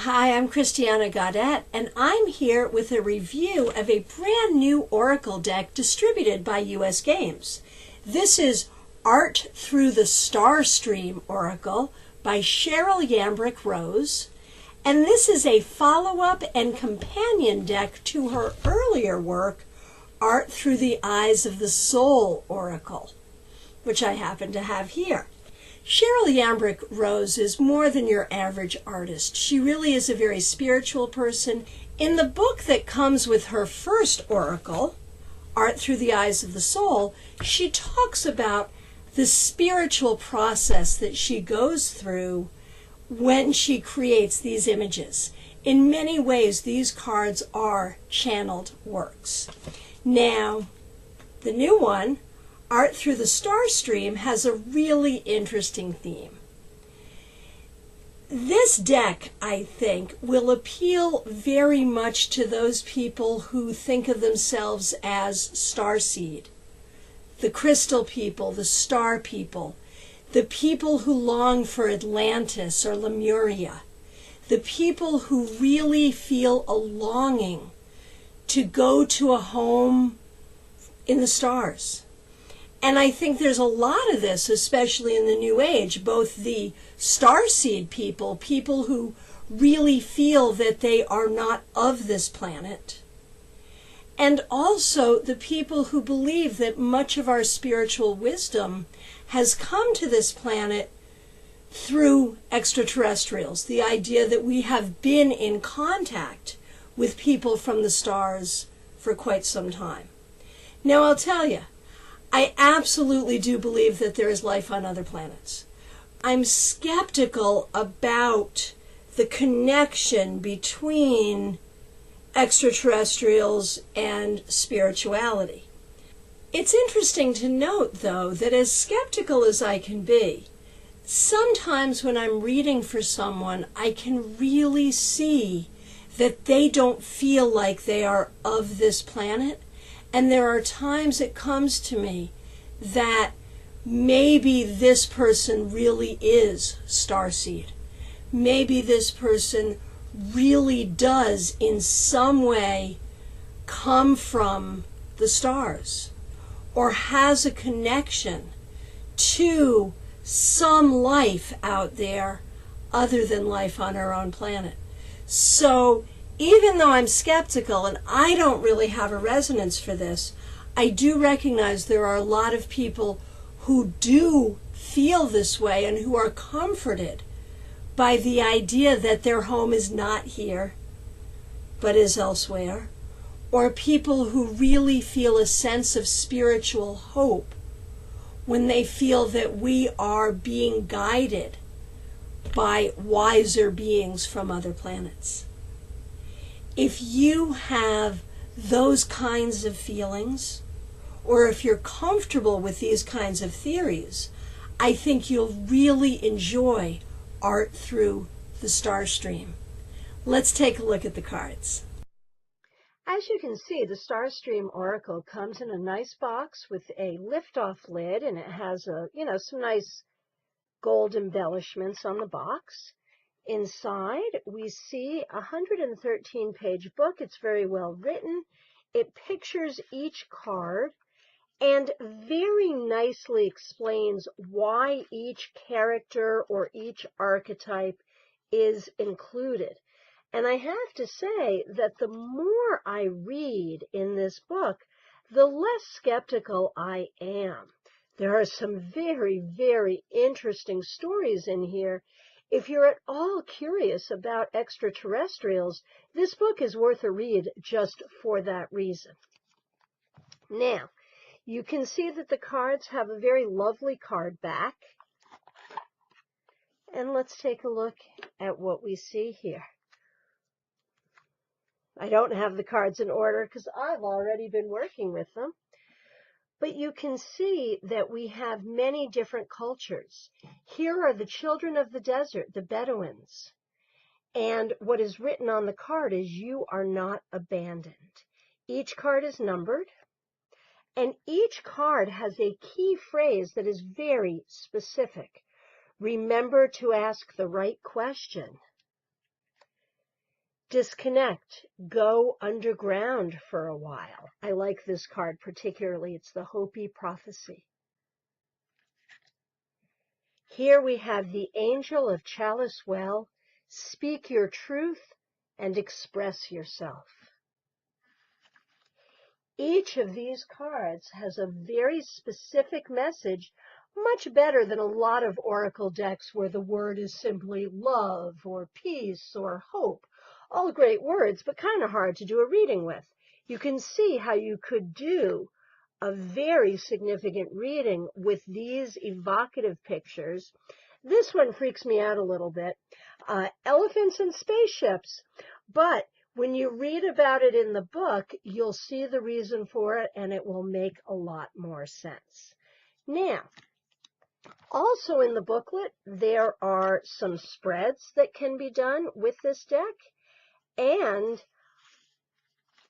Hi, I'm Christiana Gaudet, and I'm here with a review of a brand new Oracle deck distributed by US Games. This is Art Through the Starstream Oracle by Cheryl Yambrick Rose, and this is a follow-up and companion deck to her earlier work, Art Through the Eyes of the Soul Oracle, which I happen to have here. Cheryl Yambrick Rose is more than your average artist. She really is a very spiritual person. In the book that comes with her first oracle, Art Through the Eyes of the Soul, she talks about the spiritual process that she goes through when she creates these images. In many ways, these cards are channeled works. Now, the new one, Art Through the Starstream, has a really interesting theme. This deck, I think, will appeal very much to those people who think of themselves as starseed, the crystal people, the star people, the people who long for Atlantis or Lemuria, the people who really feel a longing to go to a home in the stars. And I think there's a lot of this, especially in the New Age, both the starseed people, people who really feel that they are not of this planet, and also the people who believe that much of our spiritual wisdom has come to this planet through extraterrestrials, the idea that we have been in contact with people from the stars for quite some time. Now, I'll tell you, I absolutely do believe that there is life on other planets. I'm skeptical about the connection between extraterrestrials and spirituality. It's interesting to note, though, that as skeptical as I can be, sometimes when I'm reading for someone, I can really see that they don't feel like they are of this planet. And there are times it comes to me that maybe this person really is starseed. Maybe this person really does in some way come from the stars or has a connection to some life out there other than life on our own planet. So even though I'm skeptical and I don't really have a resonance for this, I do recognize there are a lot of people who do feel this way and who are comforted by the idea that their home is not here, but is elsewhere, or people who really feel a sense of spiritual hope when they feel that we are being guided by wiser beings from other planets. If you have those kinds of feelings, or if you're comfortable with these kinds of theories, I think you'll really enjoy Art Through the Starstream. Let's take a look at the cards. As you can see, the Starstream Oracle comes in a nice box with a lift-off lid, and it has some nice gold embellishments on the box. Inside, we see a 113-page book. It's very well written. It pictures each card and very nicely explains why each character or each archetype is included. And I have to say that the more I read in this book, the less skeptical I am. There are some very, very interesting stories in here. If you're at all curious about extraterrestrials, this book is worth a read just for that reason. Now, you can see that the cards have a very lovely card back. And let's take a look at what we see here. I don't have the cards in order because I've already been working with them. But you can see that we have many different cultures. Here are the children of the desert, the Bedouins. And what is written on the card is, "You are not abandoned." Each card is numbered, and each card has a key phrase that is very specific. Remember to ask the right question. Disconnect, go underground for a while. I like this card particularly. It's the Hopi Prophecy. Here we have the Angel of Chalice Well. Speak your truth and express yourself. Each of these cards has a very specific message, much better than a lot of oracle decks where the word is simply love or peace or hope. All great words, but kind of hard to do a reading with. You can see how you could do a very significant reading with these evocative pictures. This one freaks me out a little bit. Elephants and spaceships, but when you read about it in the book, you'll see the reason for it, and it will make a lot more sense. Now, also in the booklet, there are some spreads that can be done with this deck, and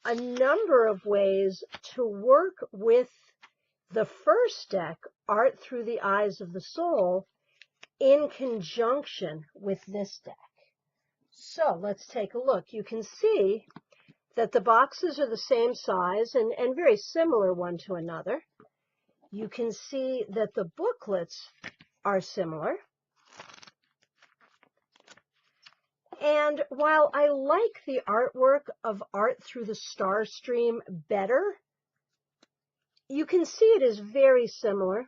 a number of ways to work with the first deck, Art Through the Eyes of the Soul, in conjunction with this deck. So let's take a look. You can see that the boxes are the same size and very similar one to another. You can see that the booklets are similar. And while I like the artwork of Art Through the Starstream better, you can see it is very similar.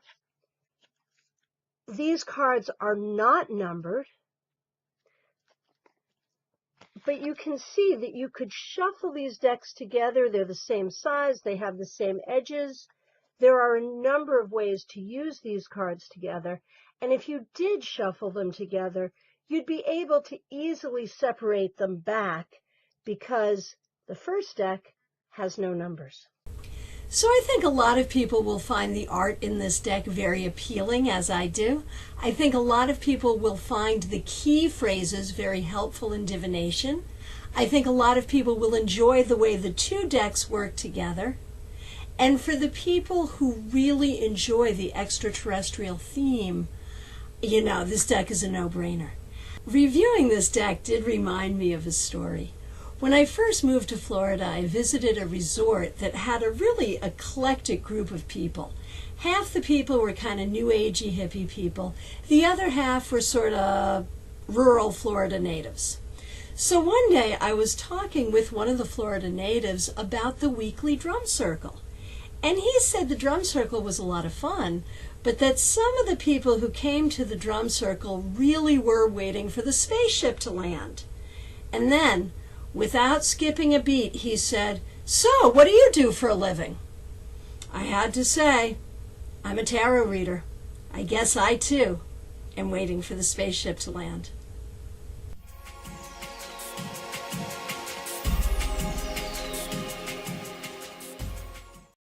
These cards are not numbered, but you can see that you could shuffle these decks together. They're the same size. They have the same edges. There are a number of ways to use these cards together. And if you did shuffle them together, you'd be able to easily separate them back because the first deck has no numbers. So I think a lot of people will find the art in this deck very appealing, as I do. I think a lot of people will find the key phrases very helpful in divination. I think a lot of people will enjoy the way the two decks work together. And for the people who really enjoy the extraterrestrial theme, you know, this deck is a no-brainer. Reviewing this deck did remind me of a story. When I first moved to Florida, I visited a resort that had a really eclectic group of people. Half the people were kind of new agey hippie people. The other half were sort of rural Florida natives. So one day I was talking with one of the Florida natives about the weekly drum circle. And he said the drum circle was a lot of fun, but that some of the people who came to the drum circle really were waiting for the spaceship to land. And then, without skipping a beat, he said, "So, what do you do for a living?" I had to say, "I'm a tarot reader. I guess I, too, am waiting for the spaceship to land."